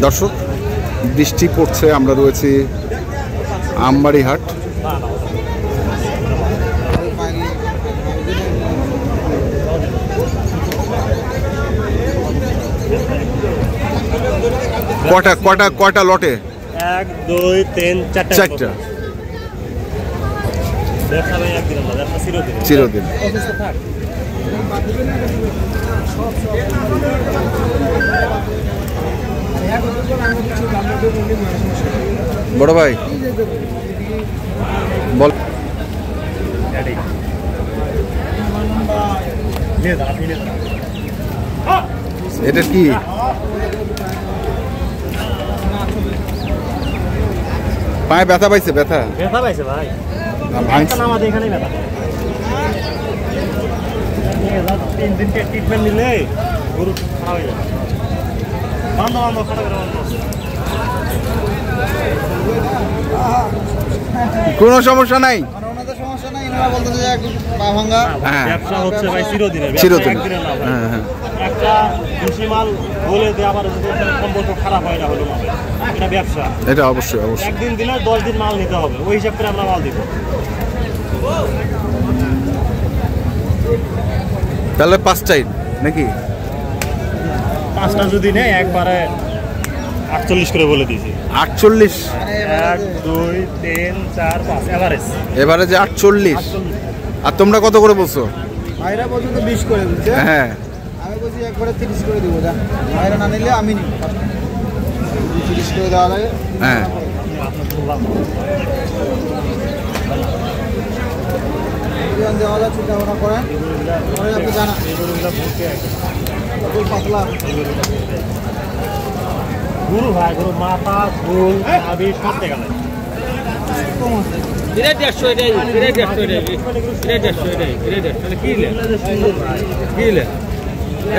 দর্শক, বৃষ্টি পড়ছে, আমরা রয়েছি আমবাড়ি হাট। কয়টা লটে? 1 2 3 4টা। চিরদিন। বড় ভাই বল, এটা কি? পায়ে ব্যথা পাইছে? ব্যথা পাইছে ভাই, আমাদের এখানে ব্যথা। 3 দিনকে ট্রিটমেন্ট নিলে গরু খারাপ হয়ে যাবে। কোনো সমস্যা নাই, ব্যবসা হচ্ছে ভাই চিরদিনের। একটা মাল বলে দিয়ে আবার সম্পর্ক খারাপ হয় না, হলো এটা ব্যবসা। এটা অবশ্যই একদিন দিলে 10 দিন মাল নিতে হবে, ওই হিসাব করে আমরা মাল দিব। তাহলে 5টাই নাকি? 5টা যদি নেই একবারে 48 করে বলে দিয়েছি। 48? 1 2 3 4 5 এভারেজ 48। আর তোমরা কত করে বলছো? ভাইরা বলছো তো 20 করে দিচ্ছে। হ্যাঁ, আমি বলছি একবারে 30 করে দিব। যা ভাইরা না নিলে আমি নিব, 30 করে দেওয়া লাগে। হ্যাঁ, দেওয়া যায়, চিন্তা ভাবনা করেন, আপনি জানান। পাতলা গুরু ভাই, গুরু মাথা ফুল আবি সব দেখা যায়। এটা 150 এটাই, এটা 150 এটাই, এটা 150 এটাই, এটা 150 কি লে? কি লে?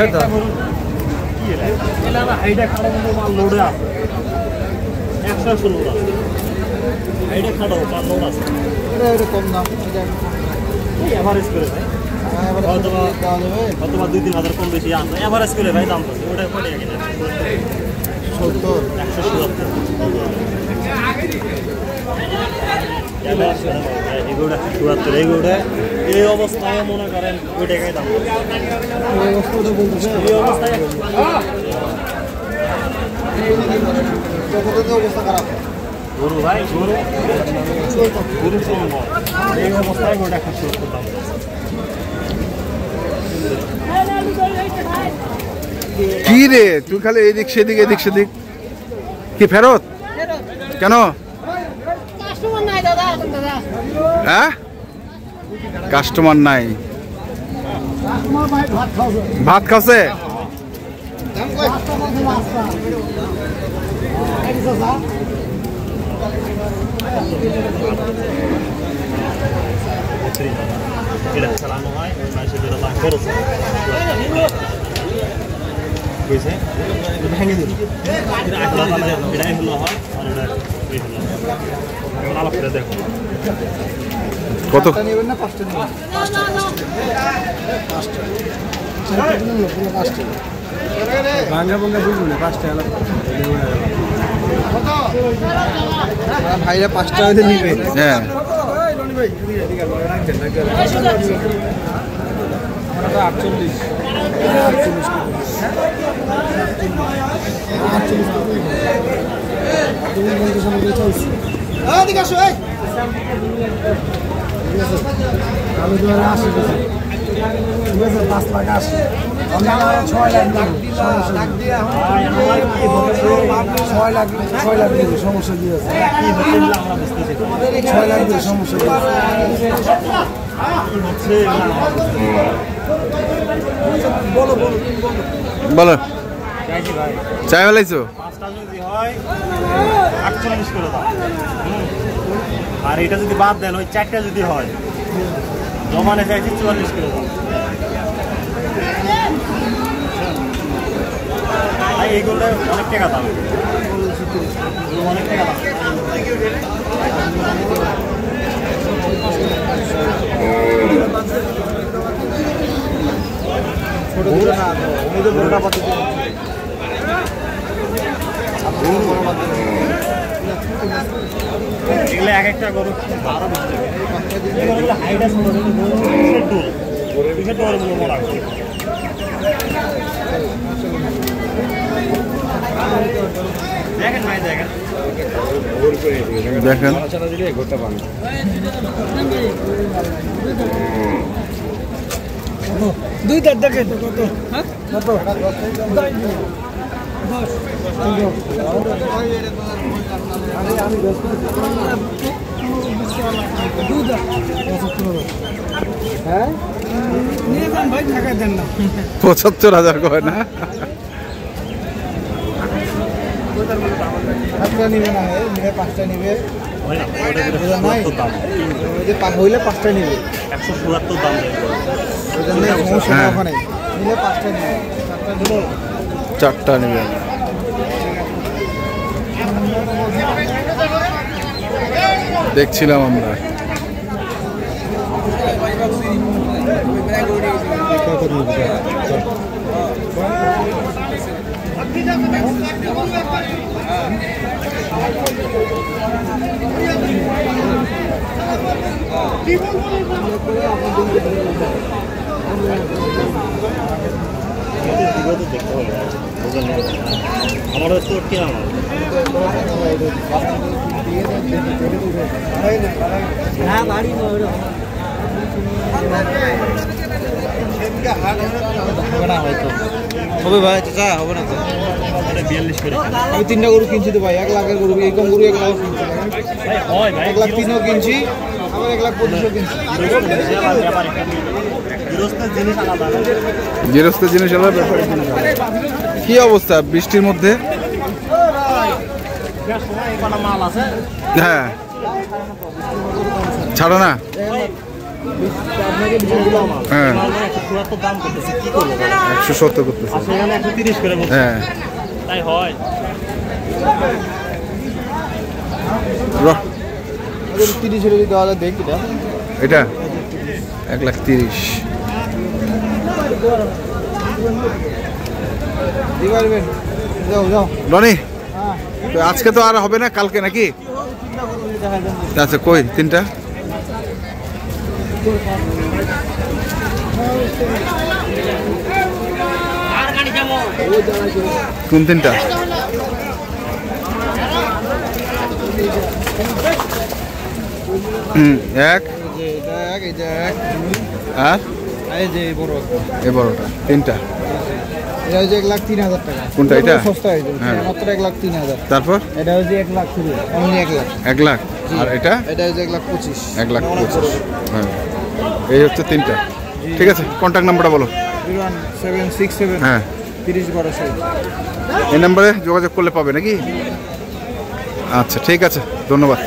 এটা কি লে? এলা না হাইডা খাড়া কিন্তু মাল লোডে আছে। 100 লোড আছে। হাইডা খাড়া মাল লোড আছে। এটা কম দাম, এটা এই এভারেজ করে ভাই। অথবা 2-3 কম বেশি আছে, এভারেজ করে ভাই দাম আছে। ওটা কত টাকা কিনা? 70 170। এগুলো 74। এগুলো এই অবস্থায় মনে করেন ওই টাকায় দাম। এই অবস্থাটা বলতেছে, এই অবস্থায় অবস্থা খারাপ। গরু ভাই, গরু এই অবস্থায় গোটা 170 দাম। কি রে তুই খালি এদিক সেদিক কি ফেরত কেন? হ্যাঁ, কাস্টমার নাই, ভাত খাচ্ছে। এটা চালানো হয়, সেটা দাম খরচ বুঝছে, ভেঙে দিল। এটাই হলো হয়, আর এটা আলাপ করে দেখো কত নেবেন না? 5টা নেবেন? 5টা ভাঙ্গা ভাঙ্গা বুঝবো না। 5টা আলাপ ভাইরা 5টা হইতে নিবে। হ্যাঁ, আমরা 48 আমি তো 80 ঠিক আছে, 5 লাখ 80 আমরা 6 লাখ দিয়ে 6 লাখ দিয়ে সমস্যা দিয়ে আছে। 6 লাখ দিয়ে সমস্যা দিয়ে বলো চাই ফেলাইছো? 5টা যদি হয় 48 করে দাও। আর এটা যদি বাদ দেন, ওই 4টা যদি হয় জমানে চাইছি 44 করে দাও। এইগুলো অনেক টাকা দাম, অনেক টাকা দাম। এগুলো এক একটা গরু 12-20 টাকা। হাইট আছে দেখেন ভাই দেখেন দেখেন দুই দাঁত দেখেন কত হ্যাঁ কত হ্যাঁ নিয়ে যান ভাই টাকা দেন না ৭৫,০০০ কয় না নিবে না নিবে 5টা নিবে হয় না ওটা দাম হইলে 5টা নিবে 170 দাম হ্যাঁ ওখানে নিলে 5টা নিবে 4টা নেবে দেখছিলাম আমরা আমার তো কিনা হ্যাঁ বাড়ি হবে না হয়তো হবে ভাই চাচা হবে না তো 42 করে আমি 3টা গরু কিনছি তো ভাই 1 লাখের গরু এই কম গরু 1 লাখ কিনছি ভাই হয় ভাই 1 লাখ 3ও কিনছি আবার 1 লাখ 25ও কিনছি গৃহস্থের জিনিস আলাদা ব্যাপারে কি অবস্থা বৃষ্টির মধ্যে মাল আছে হ্যাঁ ছাড়ো না হ্যাঁ 170 দাম করতেছে কি করব 170 করতেছে আসলে 130 করে বলছে হ্যাঁ তাই হয় 30 এর যদি দেওয়া যায় দেখি এটা 1,30,000 দিবারবেন যাও যাও রনি তো আজকে তো আর হবে না কালকে নাকি আচ্ছা কই 3টা কোন 3টা এক আর এই যে বড় এই বড়টা 3টা এটা হচ্ছে 1,03,000 টাকা কোনটা এটা সস্তা হয়ে যাবে হ্যাঁ। মাত্র 1,03,000 তারপর এটা হচ্ছে 1 লাখ শুরু অনলি 1 লাখ 1 লাখ আর এটা এটা হচ্ছে 1,25,000 1,25,000 হ্যাঁ এই হচ্ছে 3টা ঠিক আছে কন্ট্যাক্ট নাম্বারটা বলো 01767 হ্যাঁ 30 12 এই নাম্বারে যোগাযোগ করলে পাবে নাকি আচ্ছা ঠিক আছে ধন্যবাদ